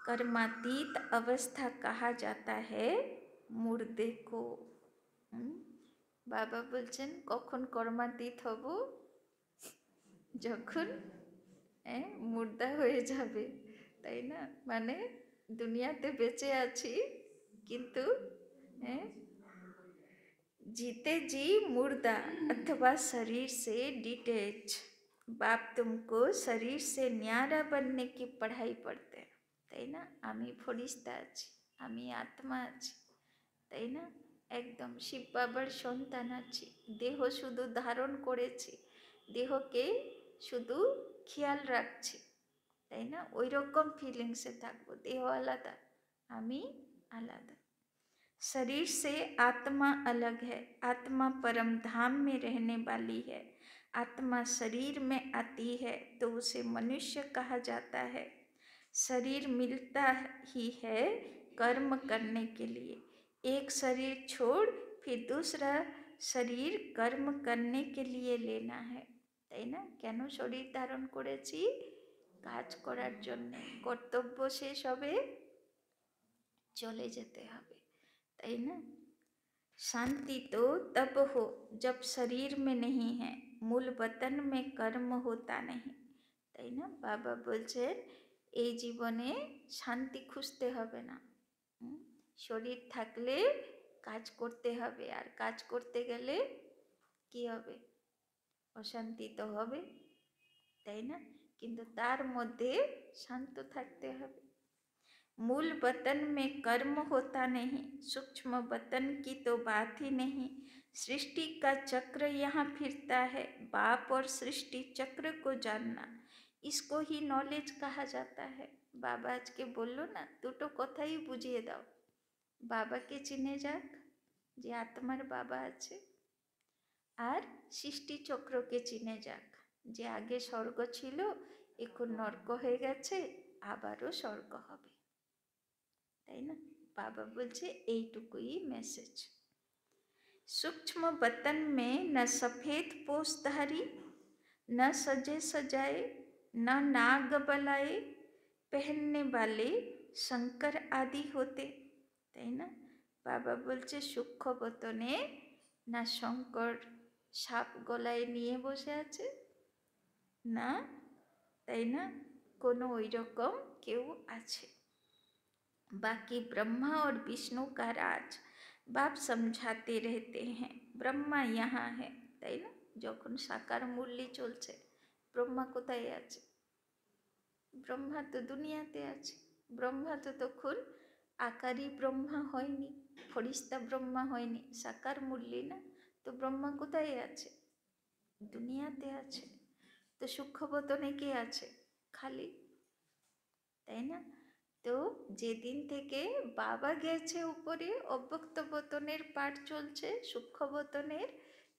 A: कर्मातीत अवस्था कहा जाता है मुर्दे को। बाबा बोलছেন কখন কর্মাতীত হব? যখন মুর্দা হয়ে যাবে, তাই না? মানে দুনিয়াতে বেঁচে আছি কিন্তু जीते जी मुर्दा अथवा शरीर से डिटैच। बाप तुमको शरीर से न्यारा बनने की पढ़ाई पढ़ते हैं, তাই না? আমি ফরিস্তা আছি, আমি আত্মা আছি, তাই না? একদম শিব বাবার সন্তান আছি, দেহ শুধু ধারণ করেছি, দেহকে শুধু খেয়াল রাখছি, তাই না? ওই রকম ফিলিংসে থাকবো, দেহ আলাদা আমি আলাদা। शरीर से आत्मा अलग है, आत्मा परम धाम में रहने वाली है। आत्मा शरीर में आती है तो उसे मनुष्य कहा जाता है। शरीर मिलता ही है कर्म करने के लिए। एक शरीर छोड़ फिर दूसरा शरीर कर्म करने के लिए लेना है, তাই না? কেন শরীর ধারণ করেছি? কাজ করার জন্য। কর্তব্য শেষ হবে, চলে যেতে হবে, তাই না? शांति तो तब हो जब शरीर में नहीं है, मूल वतन में कर्म होता नहीं, তাই না? বাবা বলছেন এই জীবনে শান্তি খুঁজতে হবে না, শরীর থাকলে কাজ করতে হবে, আর কাজ করতে গেলে কি হবে? অশান্তি তো হবে, তাই না? কিন্তু তার মধ্যে শান্ত থাকতে হবে। मूल वतन में कर्म होता नहीं, सूक्ष्म वतन की तो बात ही नहीं। सृष्टि का चक्र यहाँ फिरता है, बाप और सृष्टि चक्र को जानना, इसको ही नॉलेज कहा जाता है। बाबा आज के बोलो ना, দুটো কথাই বুঝিয়ে দাও। বাবাকে চিনে যাক যে আত্মার বাবা আছে, আর সৃষ্টি চক্রকে চিনে যাক যে আগে স্বর্গ ছিল, এখন নরক হয়ে গেছে, আবারও স্বর্গ হবে, তাই না? বাবা বলছে এইটুকুই মেসেজ। सूक्ष्म वतन में न सफेद पोषधारी, न सजे सजाए, न नाग बलाए पहनने वाले शंकर आदि होते, তাই না? বাবা বলছে সূক্ষ্ম বতনে না শঙ্কর সাপ গলায় নিয়ে বসে আছে, না, তাই না, কোনো ওই রকম কেউ আছে। बाकी ब्रह्मा और विष्णु का राज बाप समझाते रहते हैं। ब्रह्मा यहाँ है, তাই না? যখন সাকার মুরলি চলছে, ব্রহ্মা কোথায় আছে? ব্রহ্মা তো দুনিয়াতে আছে। ব্রহ্মা তো তখন আকারী ব্রহ্মা হয়নি, ফরিস্তা ব্রহ্মা হয়নি, সাকার মুরলি না, তো ব্রহ্মা কোথায় আছে? দুনিয়াতে আছে। তো সূক্ষ্মবতনে কে আছে? খালি, তাই না? তো যেদিন থেকে বাবা গেছে উপরে, অব্যক্তবতনের পাঠ চলছে সূক্ষ্মবতনের,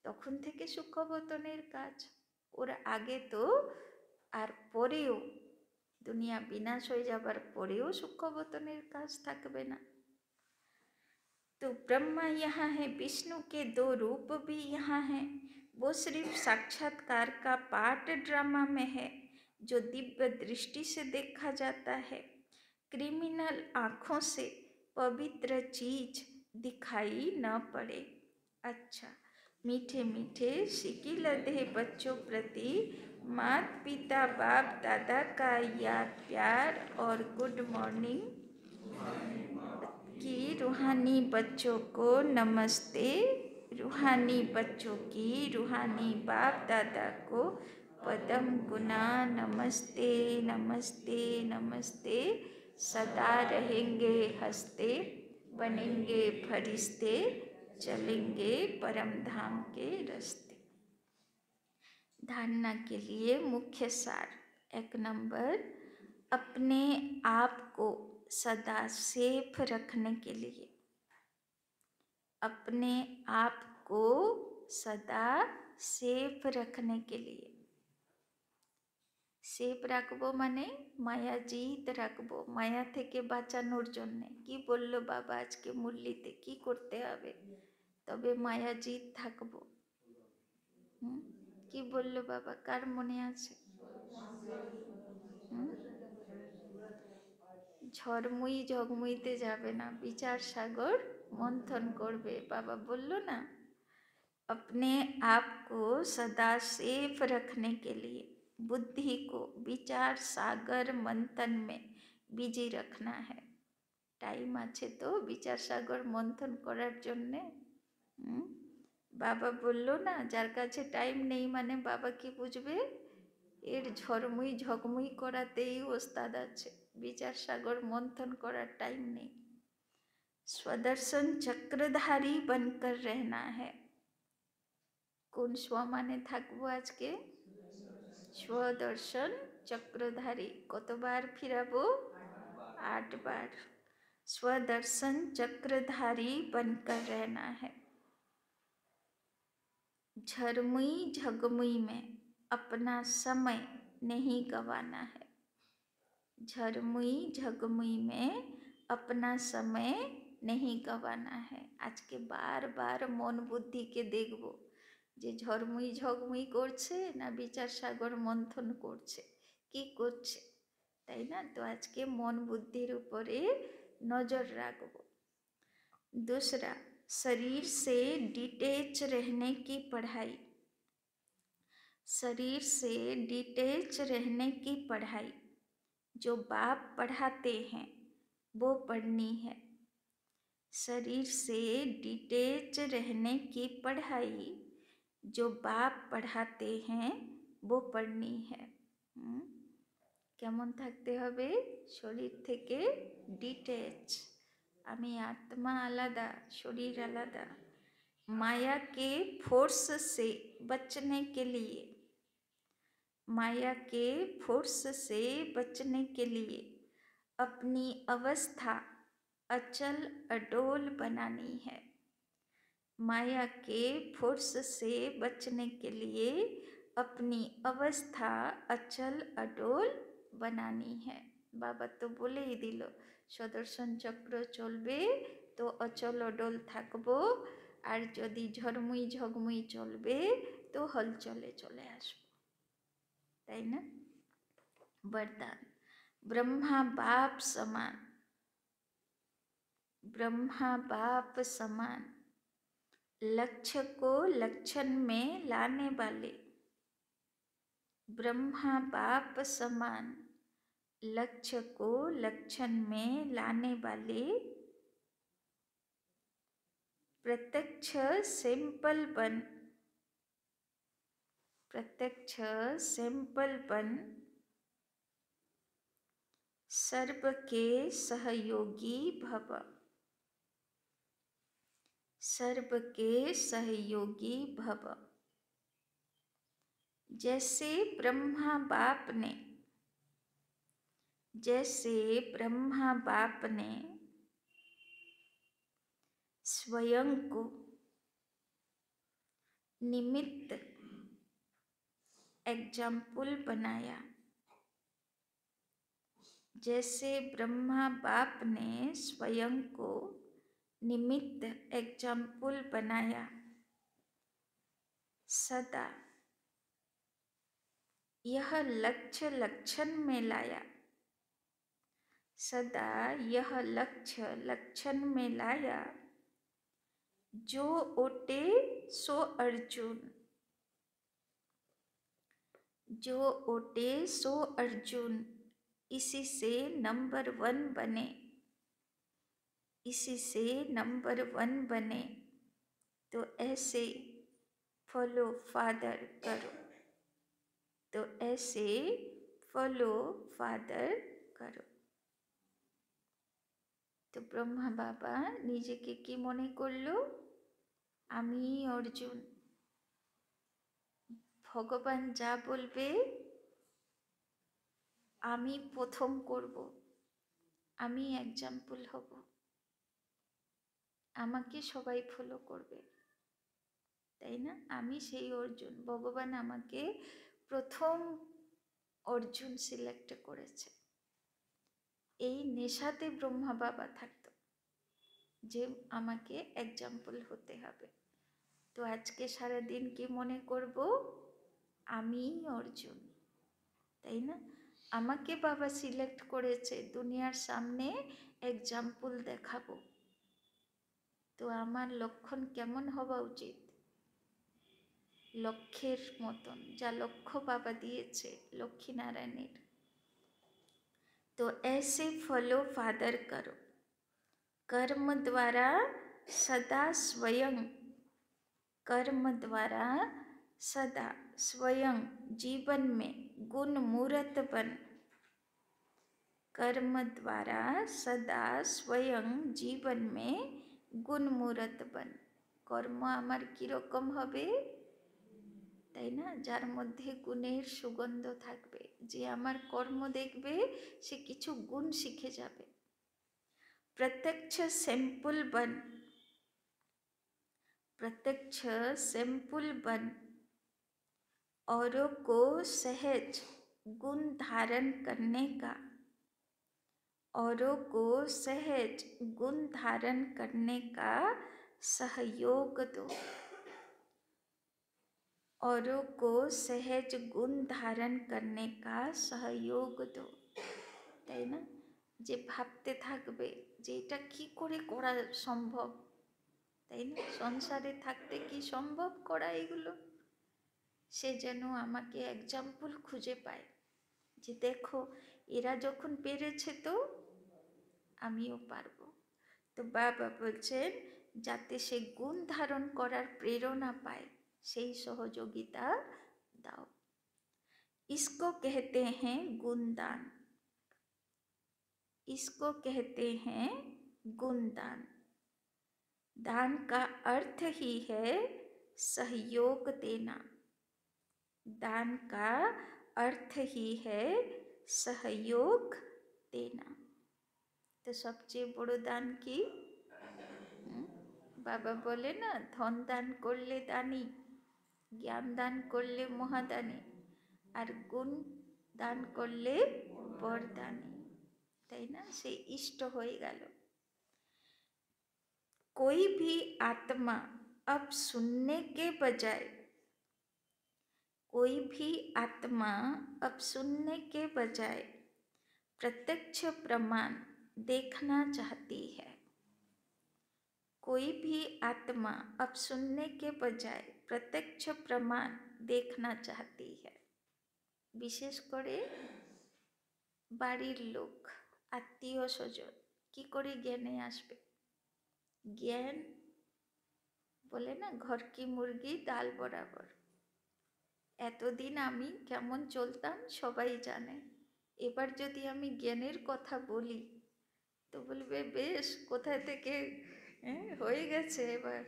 A: তখন থেকে সূক্ষ্মবতনের কাজ। ওর আগে তো আর পরেও, দুনিয়া বিনাশ হয়ে যাবার পরেও সূক্ষ্মবতনের কাজ থাকবে না। तो ब्रह्मा यहाँ है, विष्णु के दो रूप भी यहाँ हैं। वो सिर्फ साक्षात्कार का पार्ट ड्रामा में है जो दिव्य दृष्टि से देखा जाता है। क्रिमिनल आँखों से पवित्र चीज दिखाई न पड़े। अच्छा, मीठे मीठे सिकी लदे बच्चों प्रति माता पिता बाप दादा का याद प्यार और गुड मॉर्निंग की रूहानी बच्चों को नमस्ते। रूहानी बच्चों की रूहानी बाप दादा को पदम गुना नमस्ते नमस्ते नमस्ते। सदा रहेंगे हंसते, बनेंगे फरिश्ते, चलेंगे परम धाम के रास्ते। धारणा के लिए मुख्य सार, 1 नंबर, अपने आप को सदा सेफ रखने के लिए, अपने आप को सदा सेफ रखने के लिए। সেফ রাখবো মানে মায়া জিত রাখবো, মায়া থেকে বাঁচানোর জন্যে। কি বললো বাবা আজকে মুরলিতে, কি করতে হবে তবে মায়া জিত থাকবো? কি বললো বাবা, কার মনে আছে? ঝড়মুই ঝগমুইতে যাবে না, বিচার সাগর মন্থন করবে, বাবা বললো না? अपने आप को सदा सेफ रखने के लिए बुद्धि को विचार सागर मंथन में बिजी रखना है। टाइम আছে তো বিচার সাগর মন্থন করার জন্যে। বাবা বললো না, যার কাছে টাইম নেই মানে বাবা কি বুঝবে? এর ঝড়মুই ঝগমুই করাতেই ওস্তাদ আছে, বিচার সাগর মন্থন করার টাইম নেই। स्वदर्शन चक्रधारी बनकर रहना है। কোন স্বমানে থাকবো আজকে? স্বদর্শন চক্রধারী। কতবার ফিরাবো? 8 বার। स्वदर्शन चक्रधारी बनकर रहना है। झरमुई झगमुई में अपना समय नहीं गंवाना है। झरमुई झगमुई में अपना समय नहीं गंवाना है। आज के बार बार मन बुद्धि के देखबो যে ঝরমুই ঝগমুই করছে না বিচার সাগর মন্থन করছে, কি করছে, তাই না? তো আজকে মন বুদ্ধির উপরে নজর রাখবো। दूसरा, शरीर से डिटैच रहने की पढ़ाई। शरीर से डिटैच रहने की पढ़ाई जो बाप पढ़ाते हैं वो पढ़नी है। शरीर से डिटैच रहने की पढ़ाई जो बाप पढ़ाते हैं वो पढ़नी है। কেমন থাকতে হবে? শরীর থেকে ডিট্যাচ। আমি আত্মা আলাদা, শরীর আলাদা। माया के फोर्स से बचने के लिए, माया के फोर्स से बचने के लिए अपनी अवस्था अचल अडोल बनानी है। माया के फोर्स से बचने के लिए अपनी अवस्था अचल अडोल बनानी है। बाबा तो बोले ही दिल सदर्शन चक्र चलबे तो अचल अडोल थाकबो, और यदि झरमुई झगमुई चलबे तो हलचले चले आसबो, ताई ना? वरदान, ब्रह्मा बाप समान, ब्रह्मा बाप समान लक्ष्य को लक्षण में लाने वाले, ब्रह्मा बाप समान लक्ष्य को लक्षण में लाने वाले प्रत्यक्ष सैंपलपन, प्रत्यक्ष सैंपलपन सर्व के सहयोगी भव, सर्व के सहयोगी भव। जैसे ब्रह्मा बाप ने, जैसे ब्रह्मा बाप ने स्वयं को निमित्त एग्जाम्पल बनाया, जैसे ब्रह्मा बाप ने स्वयं को निमित्त एग्जाम्पल बनाया, सदा यह लक्ष्य लक्षण में लाया, सदा यह लक्ष्य लक्षण में लाया, जो ओटे सो अर्जुन, जो ओटे सो अर्जुन, इसी से नंबर 1 बने, इसी से नंबर 1 बने। तो ऐसे फॉलो फादर करो, तो ऐसे फॉलो फादर करो। तो ब्रह्मा बाबा নিজেকে কি মনে করলো? আমি অর্জুন, ভগবান যা বলবে আমি প্রথম করব, আমি এক্সাম্পল হব, আমাকে সবাই ফলো করবে, তাই না? আমি সেই অর্জুন, ভগবান আমাকে প্রথম অর্জুন সিলেক্ট করেছে। এই নেশাতে ব্রহ্মা বাবা থাকতো যে আমাকে এক্সাম্পল হতে হবে। তো আজকে সারাদিন কি মনে করব? আমি অর্জুন, তাই না? আমাকে বাবা সিলেক্ট করেছে দুনিয়ার সামনে এক্সাম্পল দেখাবো। তো আমার লক্ষণ কেমন হওয়া উচিত? লক্ষ্যের মতন, যা লক্ষ্য বাবা দিয়েছে লক্ষ্মীনারায়ণের। तो ऐसे फॉलो फादर करो, कर्म द्वारा सदा स्वयं, कर्म द्वारा सदा स्वयं जीवन में गुण मूर्त बन, कर्म द्वारा सदा स्वयं जीवन में गुण मूर्त बन। कर्म आमार किरकम हबे, তাই না? যার মধ্যে গুণের সুগন্ধ থাকবে, যে আমার কর্ম দেখবে সে কিছু গুণ শিখে যাবে। प्रत्यक्ष सैंपल बन, प्रत्यक्ष सैंपल बन, औरों को सहज गुण धारण करने का, औरों को सहज गुण धारण करने का सहयोग दो, औरों को सहज गुण धारण करने का सहयोग दो। তাই না? যে ভাবতে থাকবে যে এটা কি করে করা সম্ভব, তাই না? সংসারে থাকতে কি সম্ভব করা এগুলো, সে যেন আমাকে এক্সাম্পল খুঁজে পায় যে দেখো এরা যখন পেরেছে তো আমিও পারবো। তো বাবা বলছেন যাতে সে গুণ ধারণ করার প্রেরণা পায় সেই সহযোগিতা দাও। इसको कहते हैं गुणदान, इसको कहते हैं गुणदान। दान का अर्थ ही है सहयोग देना, दान का अर्थ ही है सहयोग देना। तो सबचेয়ে বড় দান কি? বাবা বলে না, ধন দান করলে দানী, জ্ঞান দান করলে মহাদানী, আর গুণ দান করলে বরদানী, তাই না? সে ইষ্ট হয়ে গেল। कोई भी आत्मा अब सुनने के बजाय, कोई भी आत्मा अब सुनने के बजाय प्रत्यक्ष प्रमाण देखना चाहती है। कोई भी आत्मा अब सुनने के बजाय प्रत्यक्ष प्रमाण देखना चाहती है। विशेष करे बाड़ीर लोक, आत्मीय स्वजन की करे ज्ञाने आसबे? ज्ञान बोले ना घर की मुर्गी डाल बराबर। এতদিন আমি কেমন চলতাম সবাই জানে, এবার যদি আমি জ্ঞানের কথা বলি তো বলবে বেশ কোথায় থেকে হয়ে গেছে এবার।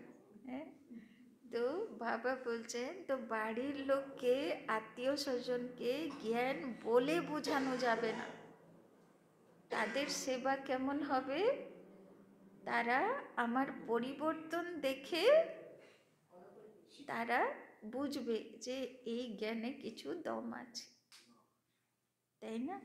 A: তো বাবা বলছেন তো বাড়ির লোককে আত্মীয় স্বজনকে জ্ঞান বলে বোঝানো যাবে না। তাদের সেবা কেমন হবে? তারা আমার পরিবর্তন দেখে তারা বুঝবে যে এই জ্ঞানে কিছু দম আছে, তাই না?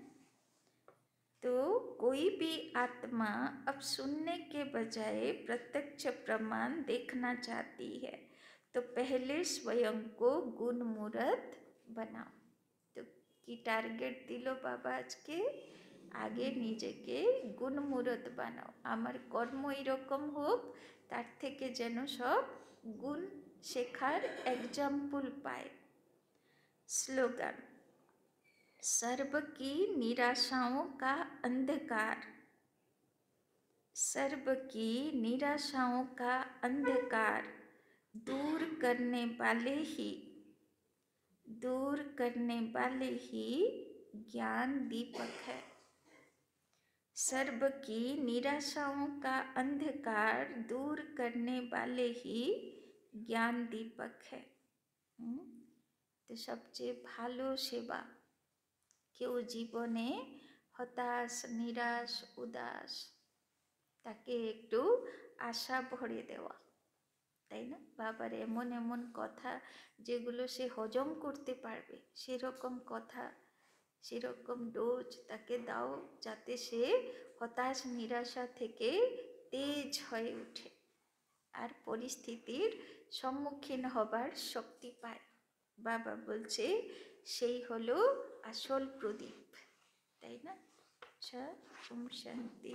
A: तो कोई भी आत्मा अब सुनने के बजाय प्रत्यक्ष प्रमाण देखना चाहती है, तो पहले स्वयं को गुण मूर्त बनाओ। तो की टार्गेट दिलो बाबा आज के, आगे নিজেকে গুণ মূরত বানাও, আমার কর্ম এরকম হোক তার থেকে যেন সব গুণ শেখার एग्जाम्पल पाए। स्लोगन, सर्व की निराशाओं का अंधकार, सर्व की निराशाओं का अंधकार दूर करने वाले ही, दूर करने वाले ही ज्ञान दीपक है। सर्व की निराशाओं का अंधकार दूर करने वाले ही ज्ञान दीपक है। तो सबचেয়ে ভালো সেবা কেউ জীবনে হতাশ, নিরাশ, উদাস, তাকে একটু আশা ভরে দেওয়া, তাই না? বাবার এমন এমন কথা যেগুলো সে হজম করতে পারবে সেরকম কথা, সেরকম ডোজ তাকে দাও যাতে সে হতাশ নিরাশা থেকে তেজ হয়ে ওঠে আর পরিস্থিতির সম্মুখীন হবার শক্তি পায়। বাবা বলছে সেই হলো আসল প্রদীপ, তাই না? আচ্ছা, ওম শান্তি।